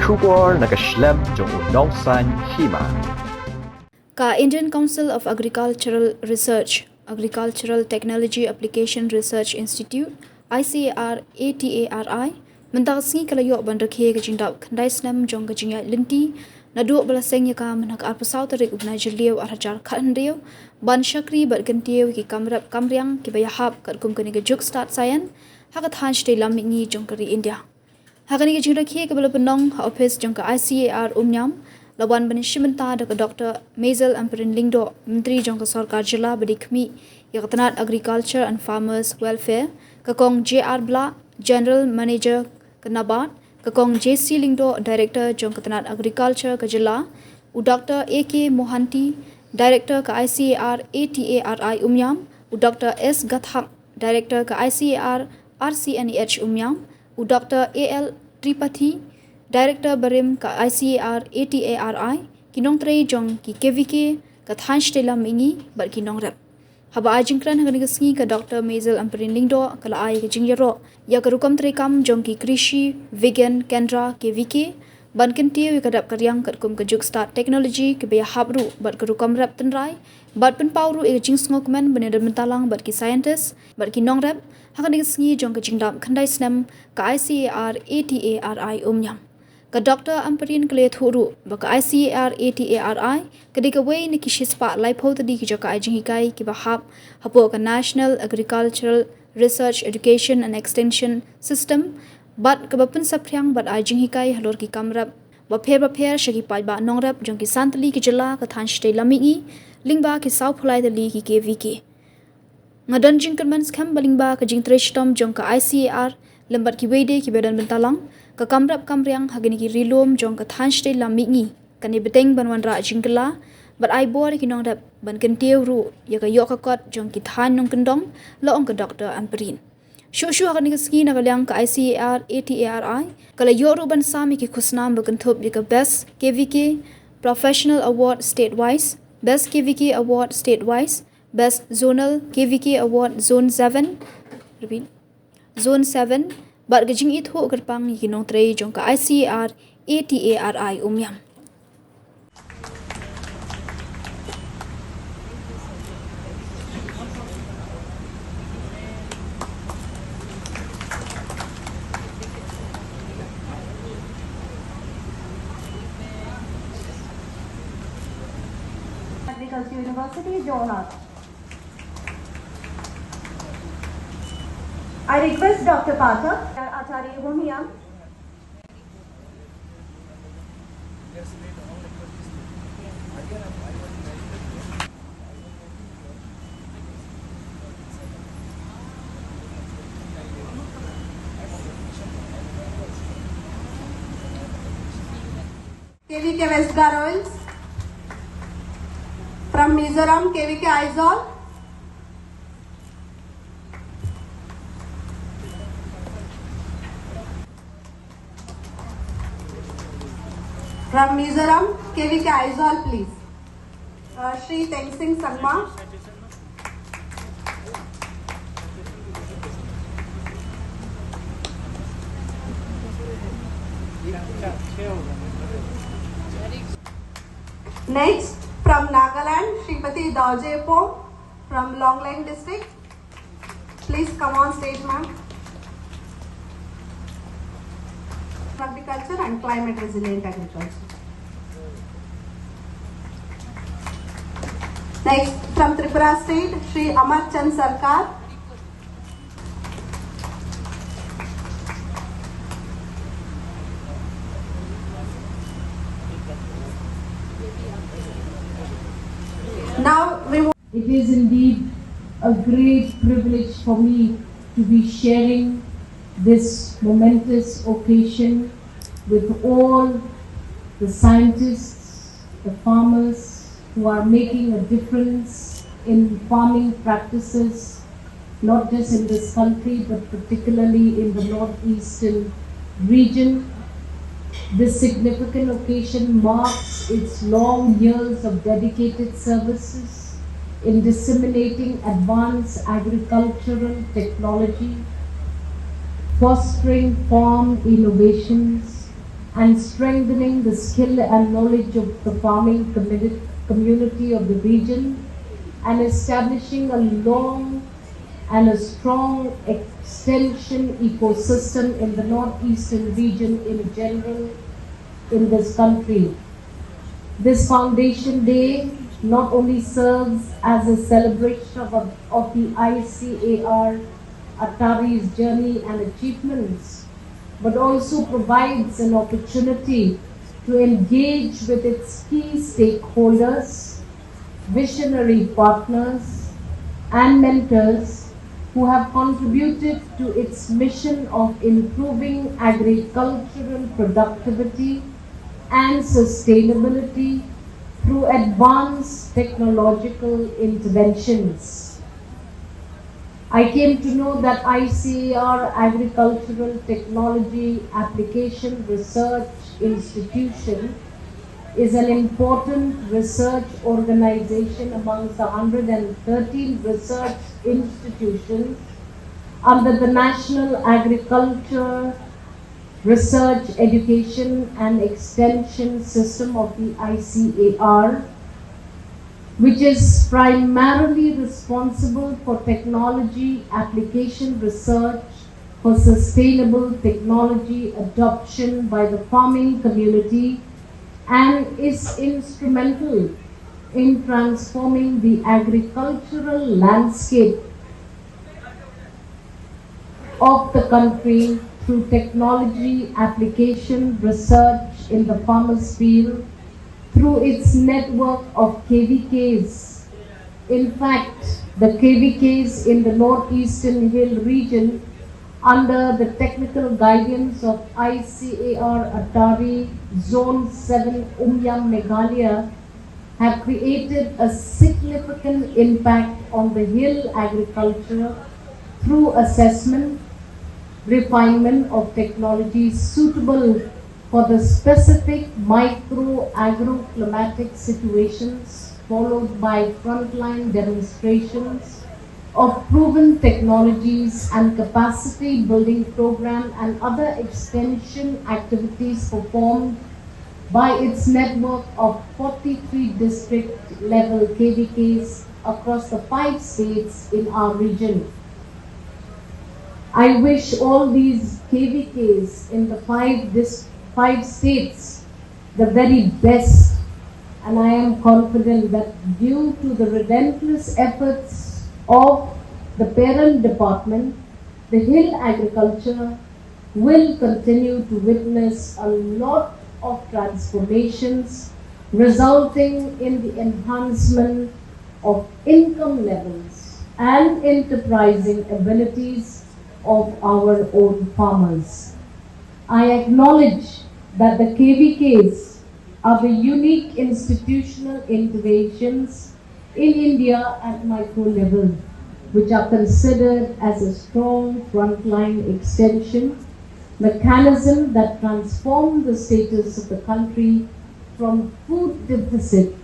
Shubor Snem jong unong san Hima. Ka Indian Council of Agricultural Research, Agricultural Technology Application Research Institute, Icar-Atari, mendaksini kalayo ban Rakhe ke Jingdap kandai Snem jong ke Jingya linti, nadu belaseng yaka menak arpasau tarik ubna jeliu arhajar khandiu, Jingshakri bat Kyntiew ki kamrap kamriang ki bayahap kat kum kani ke juk start sayan, hakat hanch de lamingi jong kari India. Hakani ke Jingrakhe ke bala penong ha office jong ke Icar Umiam, lawan banishimenta da ke Dr. Mazel Amperin Lingdo, Menteri jong ke Sarkar Jila Badikmi, ya ketenat Agriculture and Farmers Welfare, ke kong JR Bla, General Manager ke Nabat, ke kong JC Lingdo, Director jong ketenat Agriculture ke Jila, u Dr. AK Mohanty, Director ke Icar-Atari Umiam, u Dr. S. Gathak, Director ke Icar RCNEH Umiam, u Dr. AL Tripathi, Director Barim ke Icar-Atari, kinong trei jong ki KVK ke thanch telam ingi bat kinong rep. Haba ajingkran hangani kesengi ke Dr. Mazel Amperin Lingdo ke laai ke jingyaro, ya ke rukam terekam jong ki Krishi, Vegan, Kendra, KVK, ban Kyntiew ke dap ke Riang ke kum ke juk start teknologi ke baya habru bat ke rukam rep tenrai, bat pen pauru ke jingsngokmen bener mentalang bat ki scientist, bat ki nong rep, hangani kesengi jong ke Jingdap kandai Snem ke Icar-Atari Umiam. Ke Dr. Amperin kele thuru ba ke Icar-Atari ke de ke wei ni ki shispa lai pho tadi ki joka ajing hikai ki bahap hapo ke National Agricultural Research Education and Extension System bat ke bapen sapryang bat ajing hikai halor ki kamrap ba pher shaki pai ba nongrap jong ki santli ki jela ke thanch te lamingi lingba ki sau phulai dali ki KVK ngadan jingkerman skam balingba ke jingtreshtom jong ke ICAR lembat ki weide ki bedan bentalang ke kamrap kamriang hagini ki rilom jong ke thanch te lamingi kani beteng banwan ra jingkela bat ai bor ki nong rap ban Kyntiew ru ya ke yok kot jong ki than nong kendong lo ong ke Dr. Amperin shu hagani ke ski na kalyang ke Icar-Atari kala yoru ban sami ki khusnam bakanthop ya ke best KVK Professional Award State-wise, Best KVK Award State-wise, Best Zonal KVK Award Zone 7, repeat, Zone 7, bat gajing itho gerpang ni kinong trei jong ka Icar-Atari Umiam. Agriculture University, Jonah. I request Dr. Pata, Atari Umiam. KVK West Garoils. From Mizoram, KVK Aizawl. From Mizoram, KVK Aizawl, please. Shri Teng Singh Sangma. Next, from Nagaland, Shripati Daujepo from Longlang district. Please come on stage, ma'am. Agriculture and climate resilient agriculture. Next, from Tripura state, Shri Amar Chand Sarkar. Now we It is indeed a great privilege for me to be sharing this momentous occasion with all the scientists, the farmers who are making a difference in farming practices, not just in this country but particularly in the northeastern region. This significant occasion marks its long years of dedicated services in disseminating advanced agricultural technology, fostering farm innovations, and strengthening the skill and knowledge of the farming community of the region, and establishing a long and a strong extension ecosystem in the northeastern region in general in this country. This Foundation Day not only serves as a celebration of the Icar-Atari's journey and achievements, but also provides an opportunity to engage with its key stakeholders, visionary partners, and mentors who have contributed to its mission of improving agricultural productivity and sustainability through advanced technological interventions. I came to know that ICAR Agricultural Technology Application Research Institution is an important research organization amongst the 113 research institutions under the National Agriculture Research, Education and Extension System of the ICAR, which is primarily responsible for technology application research for sustainable technology adoption by the farming community, and is instrumental in transforming the agricultural landscape of the country through technology application research in the farmer's field through its network of KVKs. In fact, the KVKs in the northeastern hill region under the technical guidance of Icar-Atari Zone 7 Umiam Meghalaya have created a significant impact on the hill agriculture through assessment, refinement of technologies suitable for the specific micro-agroclimatic situations, followed by frontline demonstrations of proven technologies and capacity building program and other extension activities performed by its network of 43 district level KVKs across the 5 states in our region. I wish all these KVKs in the 5 states the very best, and I am confident that due to the relentless efforts of the parent department, the hill agriculture will continue to witness a lot of transformations, resulting in the enhancement of income levels and enterprising abilities of our own farmers. I acknowledge that the KVKs are the unique institutional interventions in India at micro level, which are considered as a strong frontline extension mechanism that transform the status of the country from food deficit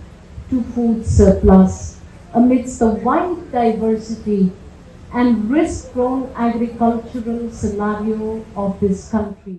to food surplus amidst the wide diversity and risk-prone agricultural scenario of this country.